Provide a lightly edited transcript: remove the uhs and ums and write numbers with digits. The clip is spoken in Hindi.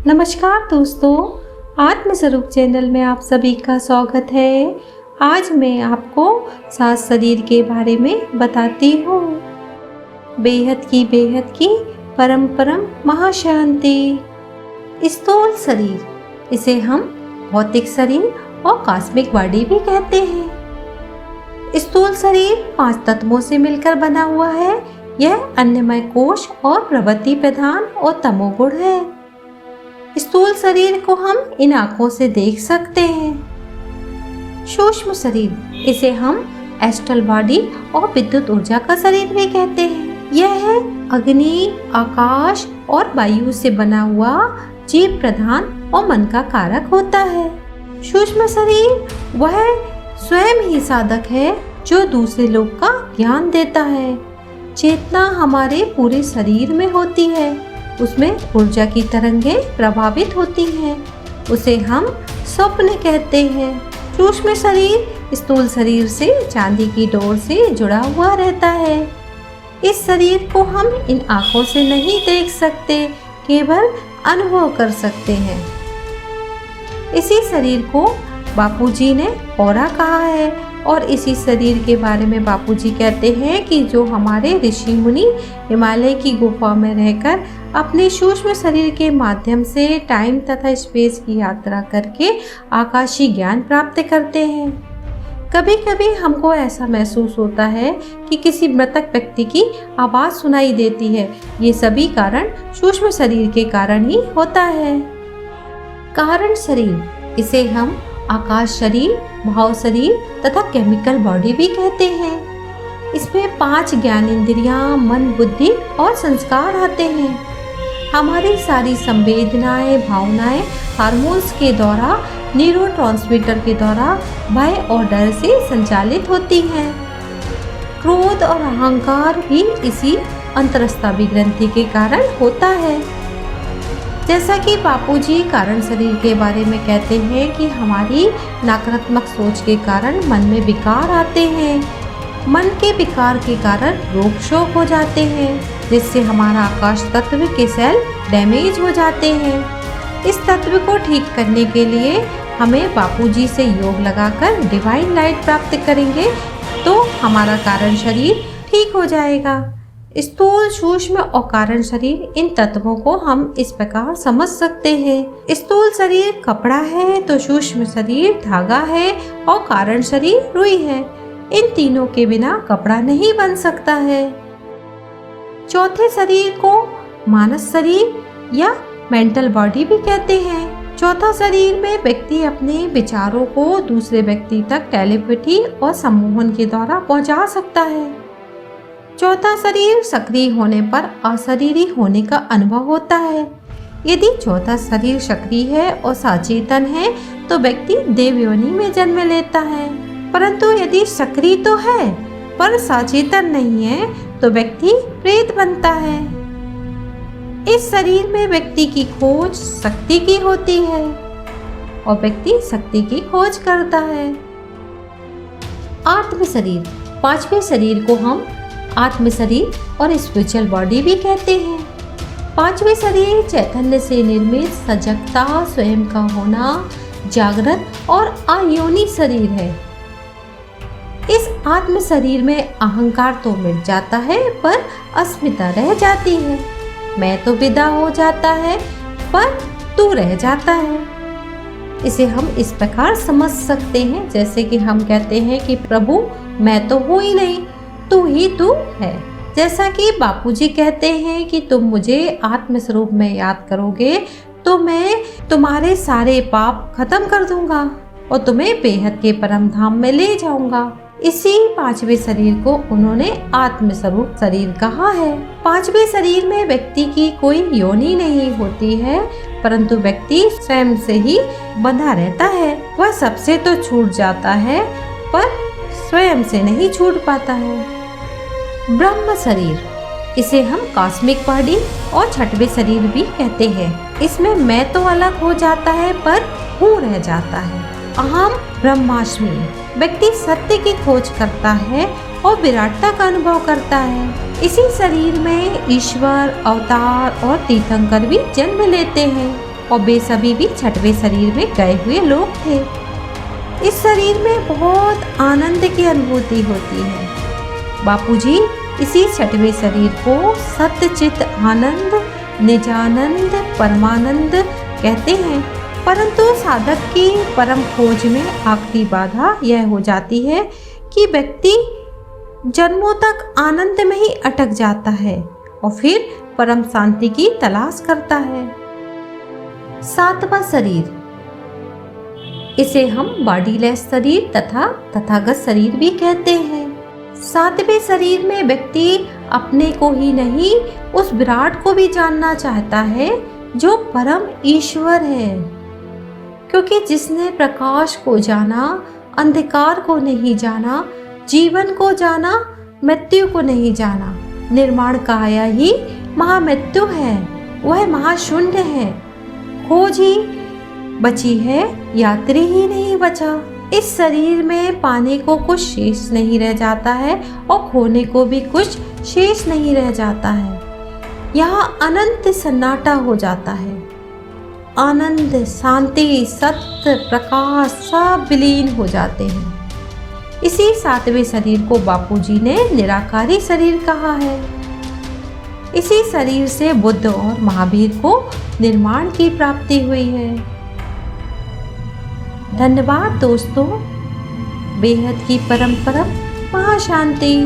नमस्कार दोस्तों, आत्म स्वरूप चैनल में आप सभी का स्वागत है। आज मैं आपको सात शरीर के बारे में बताती हूँ। बेहद की परम परम महाशांति। स्थूल शरीर, इसे हम भौतिक शरीर और कॉस्मिक बॉडी भी कहते हैं। स्थूल शरीर 5 तत्वों से मिलकर बना हुआ है। यह अन्नमय कोश और प्रवृत्ति प्रधान और तमोगुण है। स्थूल शरीर को हम इन आंखों से देख सकते हैं। सूक्ष्म शरीर, इसे हम एस्ट्रल बॉडी और विद्युत ऊर्जा का शरीर भी कहते हैं। यह है अग्नि, आकाश और वायु से बना हुआ जीव प्रधान और मन का कारक होता है। सूक्ष्म शरीर वह स्वयं ही साधक है जो दूसरे लोग का ज्ञान देता है। चेतना हमारे पूरे शरीर में होती है, उसमें ऊर्जा की तरंगें प्रभावित होती हैं, उसे हम स्वप्न कहते हैं। सूक्ष्म शरीर स्थूल शरीर से चांदी की डोर से जुड़ा हुआ रहता है। इस शरीर को हम इन आंखों से नहीं देख सकते, केवल अनुभव कर सकते हैं। इसी शरीर को बापूजी ने औरा कहा है और इसी शरीर के बारे में बापूजी कहते हैं कि जो हमारे ऋषि मुनि हिमालय की गुफा में रहकर अपने सूक्ष्म शरीर के माध्यम से टाइम तथा स्पेस की यात्रा करके आकाशीय ज्ञान प्राप्त करते हैं। कभी कभी हमको ऐसा महसूस होता है कि किसी मृतक व्यक्ति की आवाज़ सुनाई देती है। ये सभी कारण सूक्ष्म शरीर के कारण ही होता है। कारण शरीर, इसे हम आकाश शरीर, भाव शरीर तथा केमिकल बॉडी भी कहते हैं। इसमें 5 ज्ञानेंद्रियां, मन, बुद्धि और संस्कार आते हैं। हमारी सारी संवेदनाएं, भावनाएं हार्मोन्स के द्वारा, न्यूरोट्रांसमीटर के द्वारा भय और डर से संचालित होती हैं। क्रोध और अहंकार भी इसी अंतरस्त्रावी ग्रंथि के कारण होता है। जैसा कि बापूजी कारण शरीर के बारे में कहते हैं कि हमारी नकारात्मक सोच के कारण मन में विकार आते हैं। मन के विकार के कारण रोग शोक हो जाते हैं, जिससे हमारा आकाश तत्व के सेल डैमेज हो जाते हैं। इस तत्व को ठीक करने के लिए हमें बापूजी से योग लगाकर डिवाइन लाइट प्राप्त करेंगे तो हमारा कारण शरीर ठीक हो जाएगा। स्थूल, सूक्ष्म और कारण शरीर, इन तत्वों को हम इस प्रकार समझ सकते हैं। स्थूल शरीर कपड़ा है तो सूक्ष्म शरीर धागा है और कारण शरीर रुई है। इन तीनों के बिना कपड़ा नहीं बन सकता है। चौथे शरीर को मानस शरीर या मेंटल बॉडी भी कहते हैं। चौथा शरीर में व्यक्ति अपने विचारों को दूसरे व्यक्ति तक टेलीपैथी और सम्मोहन के द्वारा पहुंचा सकता है। चौथा शरीर सक्रिय होने पर अशरीरी होने का अनुभव होता है। यदि चौथा शरीर सक्रिय है और सचेतन है तो व्यक्ति देव योनि में जन्म लेता है। परंतु यदि सक्रिय तो है पर सचेतन नहीं है तो व्यक्ति प्रेत बनता है। इस शरीर में व्यक्ति की खोज शक्ति की होती है और व्यक्ति शक्ति की खोज करता है। आत्म शरीर, 5वें शरीर को हम आत्म शरीर और स्पिरिचुअल बॉडी भी कहते हैं। 5वें शरीर चैतन्य से निर्मित सजगता, स्वयं का होना, जागृत और अयोनि शरीर है। इस आत्म शरीर में अहंकार तो मिट जाता है पर अस्मिता रह जाती है। मैं तो विदा हो जाता है पर तू रह जाता है। इसे हम इस प्रकार समझ सकते हैं जैसे कि हम कहते हैं कि प्रभु मैं तो हूँ ही नहीं, तू ही तू है। जैसा कि बापूजी कहते हैं कि तुम मुझे आत्म स्वरूप में याद करोगे तो मैं तुम्हारे सारे पाप खत्म कर दूंगा और तुम्हें बेहद के परम धाम में ले जाऊंगा। इसी 5वें शरीर को उन्होंने आत्म स्वरूप शरीर कहा है। 5वें शरीर में व्यक्ति की कोई योनि नहीं होती है, परंतु व्यक्ति स्वयं से ही बंधा रहता है। वह सबसे तो छूट जाता है पर स्वयं से नहीं छूट पाता है। ब्रह्म शरीर, इसे हम कॉस्मिक बॉडी और 6वें शरीर भी कहते हैं। इसमें मैं तो अलग हो जाता है पर हूँ रह जाता है। अहम ब्रह्मास्मि, व्यक्ति सत्य की खोज करता है और विराटता का अनुभव करता है। इसी शरीर में ईश्वर, अवतार और तीर्थंकर भी जन्म लेते हैं। और वे सभी भी छठवें शरीर में गए हुए लोग थे। इस शरीर में बहुत आनंद की अनुभूति होती है। बापूजी इसी छठवें शरीर को सत्यचित आनंद, निजानंद, परमानंद कहते हैं। परंतु साधक की परम खोज में आखिरी बाधा यह हो जाती है कि व्यक्ति जन्मों तक आनंद में ही अटक जाता है और फिर परम शांति की तलाश करता है। सातवां शरीर, इसे हम बॉडीलेस शरीर तथा तथागत शरीर भी कहते हैं। सातवें शरीर में व्यक्ति अपने को ही नहीं, उस विराट को भी जानना चाहता है जो परम ईश्वर है। क्योंकि जिसने प्रकाश को जाना, अंधकार को नहीं जाना, जीवन को जाना, मृत्यु को नहीं जाना, निर्माण काया ही महामृत्यु है, वह महाशून्य है। खोज ही बची है, यात्री ही नहीं बचा। इस शरीर में पाने को कुछ शेष नहीं रह जाता है और खोने को भी कुछ शेष नहीं रह जाता है। यहाँ अनंत सन्नाटा हो जाता है। आनंद, शांति, सत्य, प्रकाश सब विलीन हो जाते हैं। इसी सातवें शरीर को बापूजी ने निराकारी शरीर कहा है। इसी शरीर से बुद्ध और महावीर को निर्माण की प्राप्ति हुई है। धन्यवाद दोस्तों। बेहद की परम महाशांति।